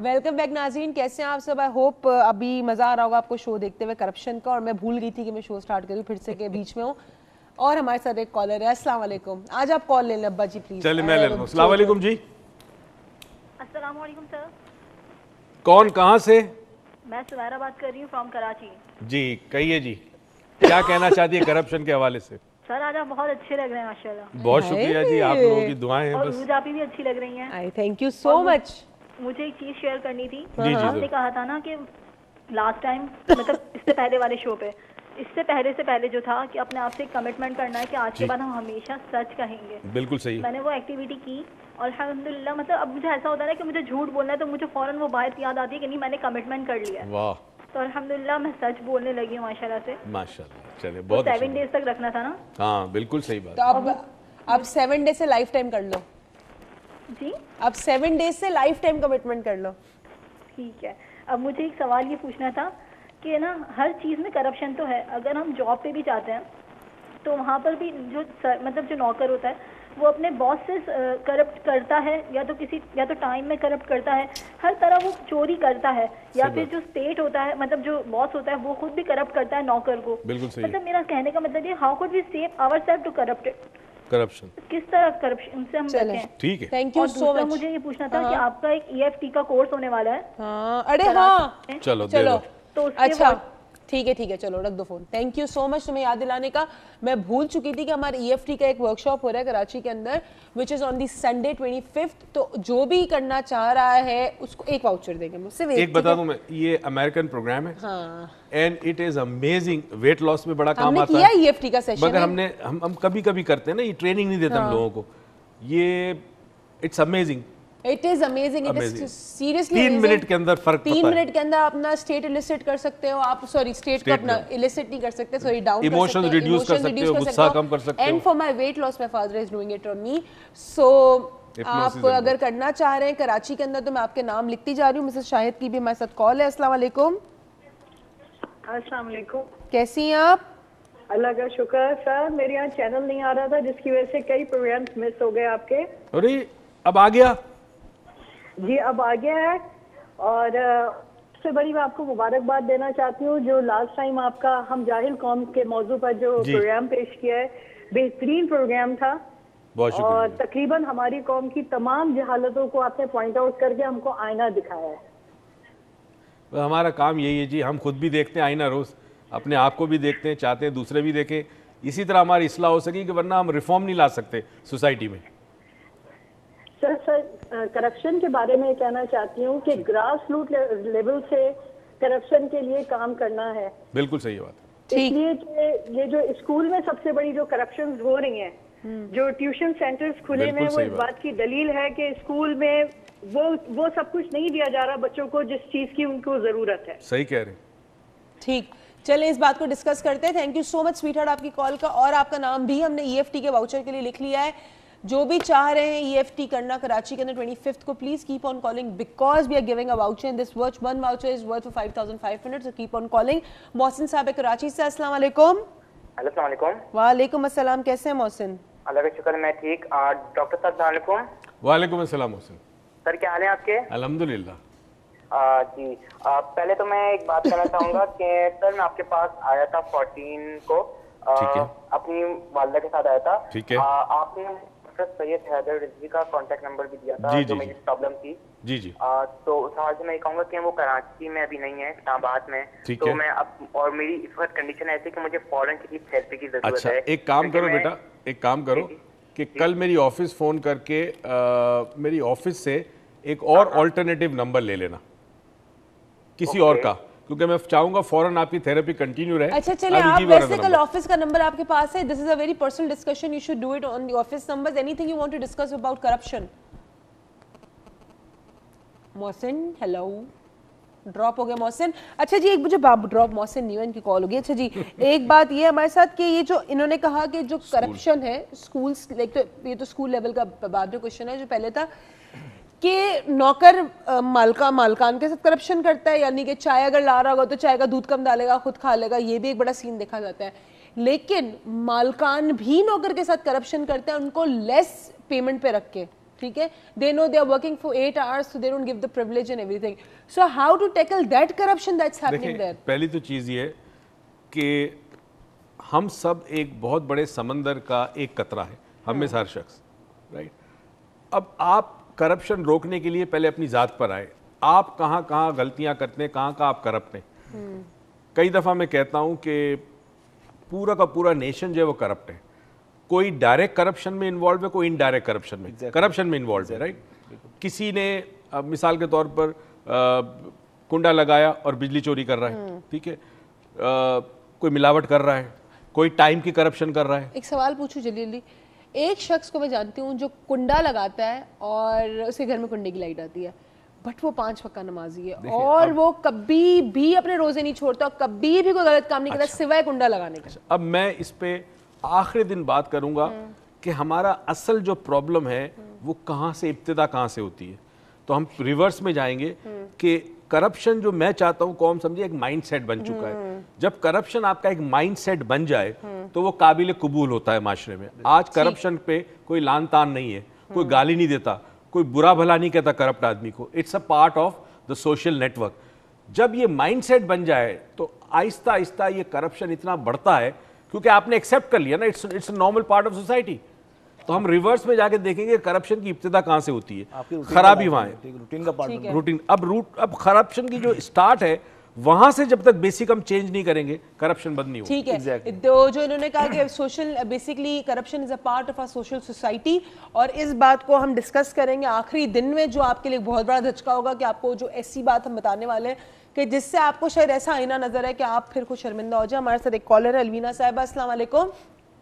Welcome back नाज़रीन, कैसे हैं आप सब? आई होप अभी मज़ा आ रहा होगा आपको शो देखते हुए करप्शन का। और मैं भूल गई थी कि मैं शो स्टार्ट करूँ फिर से के बीच में हूँ। और हमारे साथ एक कॉलर है। अस्सलाम वालेकुम। आज आप कॉल ले लें अब्बा जी प्लीज। चलिए मैं ले लूँ। अस्सलाम वालेकुम जी। अस्सलाम वालेकुम सर। कौन कहाँ से? मैं सुमेरा बात कर रही हूँ फ्रॉम कराची। जी कहिए जी, क्या कहना चाहती है करप्शन के हवाले से? सर आज आप बहुत अच्छे लग रहे हैं माशाल्लाह। बहुत शुक्रिया जी, आप लोगों की दुआएं हैं और बस। मुझे आप भी अच्छी लग रही हैं। आई थैंक यू सो मच। मुझे एक चीज शेयर करनी थी। जी, आपने कहा था ना कि लास्ट टाइम मतलब इससे पहले वाले शो पे, इससे पहले जो था कि अपने आप से कमिटमेंट करना है कि आज के बाद हम हमेशा सच कहेंगे। बिल्कुल सही। मैंने वो एक्टिविटी की और अल्हम्दुलिल्लाह मतलब अब मुझे ऐसा होता है ना कि मुझे झूठ बोलना है तो मुझे फौरन वो बात याद आती है कि नहीं मैंने कमिटमेंट कर लिया है। वाह, तो अल्हम्दुलिल्लाह मैं सच बोलने लगी हूँ माशाल्लाह से। माशाल्लाह। चलिए बहुत 7 डेज तक रखना था ना। हाँ बिल्कुल सही बात। तो अब 7 डेज से लाइफ टाइम कर लो जी, अब 7 डेज से लाइफ टाइम कमिटमेंट कर लो। ठीक है। अब मुझे एक सवाल ये पूछना था कि ना हर चीज़ में करप्शन तो है। अगर हम जॉब पे भी जाते हैं तो वहाँ पर भी जो मतलब जो नौकर होता है वो अपने बॉस से करप्ट करता है, या तो टाइम में करप्ट करता है, हर तरह वो चोरी करता है, या फिर जो स्टेट होता है मतलब जो बॉस होता है वो खुद भी करप्ट करता है नौकर को। बिल्कुल सही। मतलब मेरा कहने का मतलब ये, how could we save ourselves to corruption, किस तरह करप्शन से हम बचें? ठीक है। Thank you so much. मुझे ये पूछना था कि आपका एक EFT का कोर्स होने वाला है। हाँ, अरे हाँ, चलो तो अच्छा ठीक है, चलो रख दो phone. Thank you so much तुम्हें याद दिलाने का। मैं भूल चुकी थी कि हमारे EFT का एक वर्कशॉप हो रहा है कराची के अंदर, which is on the Sunday 25th। तो जो भी करना चाह रहा है उसको एक वाउचर देंगे मुझसे। एक बता दूं मैं, ये अमेरिकन प्रोग्राम है। हाँ, and it is amazing. Weight loss में बड़ा काम हमने आता किया है। EFT का सेशन, मगर हम कभी कभी करते हैं ना, ये ट्रेनिंग नहीं देता हम लोगों को। ये it's amazing. It is amazing, it is seriously 3 minute के अंदर फर्क पता है। 3 मिनट के अंदर अपना स्टेट इलिसिट कर सकते हो आप। सॉरी, स्टेट को अपना इलिसिट नहीं कर सकते, सॉरी डाउन कर सकते हो, इमोशंस रिड्यूस कर सकते हो, गुस्सा कम कर सकते हो। And for my weight loss my father is doing it on me. So आप अगर करना चाह रहे हैं कराची के अंदर तो मैं आपके नाम लिखती जा रही हूँ। मिसेस शाहिद की भी हमारे साथ कॉल है। अस्सलाम वालेकुम। अस्सलाम वालेकुम। कैसी हैं आप? अल्लाह का शुक्र। सर मेरे यहाँ चैनल नहीं आ रहा था जिसकी वजह से कई प्रोग्राम्स मिस हो गए आपके। अरे अब आ गया जी, अब आ गया है। और सबसे बड़ी मैं आपको मुबारकबाद देना चाहती हूँ जो लास्ट टाइम आपका हम जाहिल कौम के मौजू पर जो प्रोग्राम पेश किया है, बेहतरीन प्रोग्राम था। बहुत और तकरीबन हमारी कौम की तमाम जहालतों को आपने पॉइंट आउट करके हमको आईना दिखाया है। हमारा काम यही है जी, हम खुद भी देखते हैं आईना रोज, अपने आप को भी देखते हैं, चाहते हैं दूसरे भी देखें, इसी तरह हमारी इस्लाह हो सके, कि वरना हम रिफॉर्म नहीं ला सकते सोसाइटी में। सर करप्शन के बारे में कहना चाहती हूँ कि ग्रास रूट लेवल से करप्शन के लिए काम करना है। बिल्कुल सही बात। इसलिए कि ये जो स्कूल में सबसे बड़ी जो करप्शन हो रही हैं, जो ट्यूशन सेंटर्स खुले में, वो इस बात की दलील है कि स्कूल में वो सब कुछ नहीं दिया जा रहा बच्चों को जिस चीज की उनको जरूरत है। सही कह रहे हैं। ठीक, चले इस बात को डिस्कस करते हैं। Thank you so much sweetheart आपकी कॉल का। और आपका नाम भी हमने EFT के वाउचर के लिए लिख लिया है। जो भी चाह रहे हैं EFT करना कराची के अंदर 25th को, please keep on calling because we are giving a voucher and this one voucher is worth 5500, so keep on calling. Mohsin साहब है कराची से। अस्सलाम वालेकुम। अस्सलाम वालेकुम। वालेकुम अस्सलाम, कैसे हैं मोहसिन? अल्लाह का शुक्र, मैं ठीक। डॉक्टर साहब अस्सलाम वालेकुम। वालेकुम अस्सलाम मोहसिन। सर क्या हाल है आपके? अल्हम्दुलिल्लाह। जी पहले तो मैं एक बात कहना चाहूँगा कि सर मैं आपके पास आया था 14 को, अपनी वालिदा के साथ आया था। ठीक है। आपने डॉक्टर सैयद हैदर रिजवी का कांटेक्ट नंबर भी दिया था। जी, जो जी, मेरी प्रॉब्लम थी। जी जी। तो उस हाल से मैं कहूँगा कि वो कराची में अभी नहीं है, इस्लामाबाद में। तो मैं अब, और मेरी इस वक्त कंडीशन ऐसी कि मुझे फौरन किसी थेरेपी की जरूरत अच्छा, है। एक काम करो बेटा, एक काम करो कि कल मेरी ऑफिस फोन करके मेरी ऑफिस से एक और ऑल्टरनेटिव नंबर ले लेना किसी और का, क्योंकि मैं चाहूंगा फौरन आपकी थेरेपी कंटिन्यू रहे। अच्छा चले, आप वैसे कल ऑफिस का नंबर आपके पास है। This is a very personal discussion, you should do it on the office numbers. Anything you want to discuss about corruption? Mohsin, hello, drop हो गया मोहसिन। अच्छा जी, एक मुझे ड्रॉप मोहसिन नहीं हुआ, इनकी कॉल होगी। अच्छा जी, एक बात ये हमारे साथ कि ये जो इन्होंने कहा कि जो करप्शन है स्कूल्स, लाइक तो ये तो स्कूल लेवल का बाद में क्वेश्चन है। जो पहले था कि नौकर मालकान के साथ करप्शन करता है, यानी कि चाय अगर ला रहा होगा तो चाय का दूध कम डालेगा, खुद खा लेगा, ये भी एक बड़ा सीन देखा जाता है। लेकिन मालकान भी नौकर के साथ करप्शन करते हैं, उनको लेस पेमेंट पे रख के। ठीक है, they know they are working for 8 hours, so they don't give the privilege and everything. So how to tackle that corruption that's happening there? पहली तो चीज़ ये कि हम सब एक बहुत बड़े समंदर का एक कतरा है, हम में से हर शख्स, राइट? अब आप करप्शन रोकने के लिए पहले अपनी ज़ात पर आए, आप कहाँ कहाँ गलतियाँ करते हैं, कहाँ कहाँ आप करप्ट हैं. कई दफ़ा मैं कहता हूँ कि पूरा का पूरा नेशन जो है वो करप्ट है. कोई डायरेक्ट करप्शन में इन्वॉल्व है, कोई इनडायरेक्ट करप्शन में करप्शन में इन्वॉल्व है, राइट? किसी ने मिसाल के तौर पर कुंडा लगाया और बिजली चोरी कर रहा है, ठीक है, कोई मिलावट कर रहा है, कोई टाइम की करप्शन कर रहा है. एक सवाल पूछूं जल्दी, एक शख्स को मैं जानती हूँ जो कुंडा लगाता है और उसके घर में कुंडे की लाइट आती है, बट वो 5 वक्त का नमाजी है और वो कभी भी अपने रोजे नहीं छोड़ता, कभी भी कोई गलत काम नहीं करता सिवाय कुंडा लगाने के. अब मैं इस पे आखिरी दिन बात करूंगा कि हमारा असल जो प्रॉब्लम है वो कहाँ से इब्तिदा कहाँ से होती है. तो हम रिवर्स में जाएंगे कि करप्शन जो मैं चाहता हूँ कौम समझे एक माइंडसेट बन चुका है. जब करप्शन आपका एक माइंडसेट बन जाए तो वो काबिल कबूल होता है माशरे में. आज करप्शन पे कोई लान तान नहीं है, कोई गाली नहीं देता, कोई बुरा भला नहीं कहता करप्ट आदमी को. It's a part of the social network. जब ये माइंडसेट बन जाए तो आहिस्ता आहिस्ता ये करप्शन इतना बढ़ता है क्योंकि आपने एक्सेप्ट कर लिया ना, it's a normal part of society. तो हम रिवर्स में जाके देखेंगे करप्शन की इब्तिदा कहाँ से होती है, खराबी वहाँ है, रूटीन का पार्ट. रूटीन. अब करप्शन की जो स्टार्ट है वहां से जब तक बेसिक हम चेंज नहीं करेंगे करप्शन बंद नहीं होगा. ठीक है. Exactly. तो जो इन्होंने कहा कि social basically corruption is a part of our social society, और इस बात को हम डिस्कस करेंगे आखिरी दिन में, जो आपके लिए बहुत बड़ा धचका होगा कि आपको जो ऐसी बात हम बताने वाले हैं कि जिससे आपको शायद ऐसा आईना नजर है कि आप फिर कुछ शर्मिंदा हो जाए. हमारे साथ एक कॉलर है अलवीना साहिबा. अस्सलाम वालेकुम.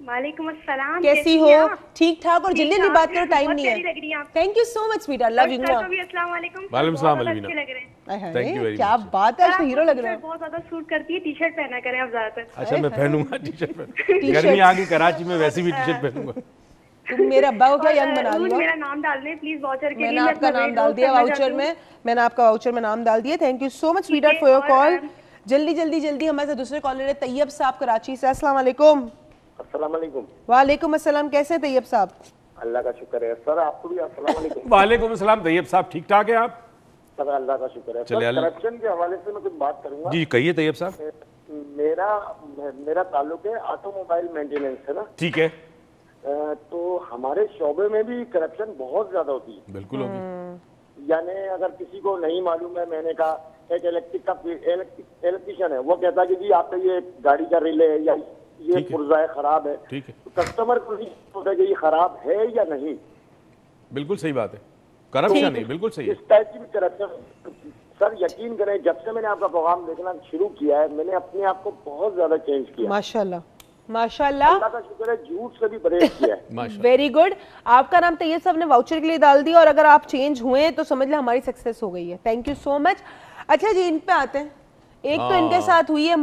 वालेकुम अस्सलाम. कैसी हो? ठीक ठाक. और जल्दी जल्दी बात करो, टाइम नहीं है. Thank you so much sweet, love you. अस्सलाम वालेकुम. वालेकुम सलाम अलवीना. थैंक यू वेरी क्या बात है, हीरो लग रहे हो. बहुत ज्यादा सूट करती है. टी शर्ट पहना करें आप ज्यादातर. अच्छा मैं पहनूंगा टी शर्ट. गर्मी आ गई कराची में, वैसे भी टी शर्ट पहनूंगा. तुम मेरे अब्बा को क्या यंग बना लिया. मेरा नाम डाल दें प्लीज वाउचर के लिए. मैंने आपका नाम डाल दिया वाउचर में, मैंने आपका वाउचर में नाम डाल दिया. Thank you so much sweetheart for your call. जल्दी जल्दी जल्दी हमारे साथ दूसरे कॉलर है तैयब साहब कराची से. अस्सलाम वालेकुम. अस्सलाम वालेकुम. वालेकुम अस्सलाम. कैसे हैं तैयब साहब? अल्लाह का शुक्र है सर. आपको भी अस्सलाम वालेकुम. वालेकुम अस्सलाम. तैयब साहब ठीक ठाक है आप? सर अल्लाह का शुक्र है. चलिए करप्शन के हवाले से मैं कुछ बात करूंगा. जी कहिए तैयब साहब. मेरा ताल्लुक है ऑटोमोबाइल मेंटेनेंस से ना. ठीक है. तो हमारे शोबे में भी करप्शन बहुत ज्यादा होती है. बिल्कुल होगी. यानी अगर किसी को नहीं मालूम है, मैंने कहा एक इलेक्ट्रिशियन है, वो कहता है कि जी आपका ये गाड़ी का रिले है या ये पुर्जा है खराब है. ठीक है. तो कस्टमर को नहीं पता कि ये खराब है या नहीं. बिल्कुल सही बात है. करप्शन नहीं, बिल्कुल सही है. इस टाइप की भी करप्शन. सर यकीन करें जब से मैंने आपका प्रोग्राम देखना शुरू किया है मैंने अपने आप को बहुत ज्यादा चेंज किया. माशाल्लाह माशाल्लाह. अल्लाह का शुक्र है, झूठ से भी परहेज किया है. Very good. आपका नाम तैयब साहब ने वाउचर के लिए डाल दिया और अगर आप चेंज हुए तो समझ लें हमारी सक्सेस हो गई है. Thank you so much. अच्छा जी इन पे आते हैं. एक तो इनके साथ हुई है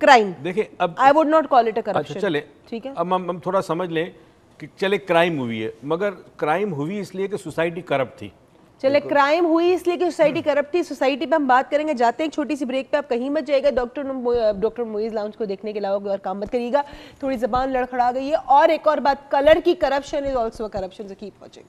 क्राइम. देखिए अब I would not call it a corruption. अच्छा चले ठीक है. अब हम थोड़ा समझ लें कि चले क्राइम हुई है, मगर क्राइम हुई इसलिए कि सोसाइटी करप्ट थी. चले क्राइम हुई इसलिए कि सोसाइटी करप्ट थी. सोसाइटी पे हम बात करेंगे. जाते हैं एक छोटी सी ब्रेक पे. आप कहीं मत जाइएगा. डॉक्टर मुइज लाउंज को देखने के अलावा कोई और काम मत करिएगा. थोड़ी जबान लड़खड़ा गई है. और एक और बात, कलर की corruption is also corruption. Keep watching.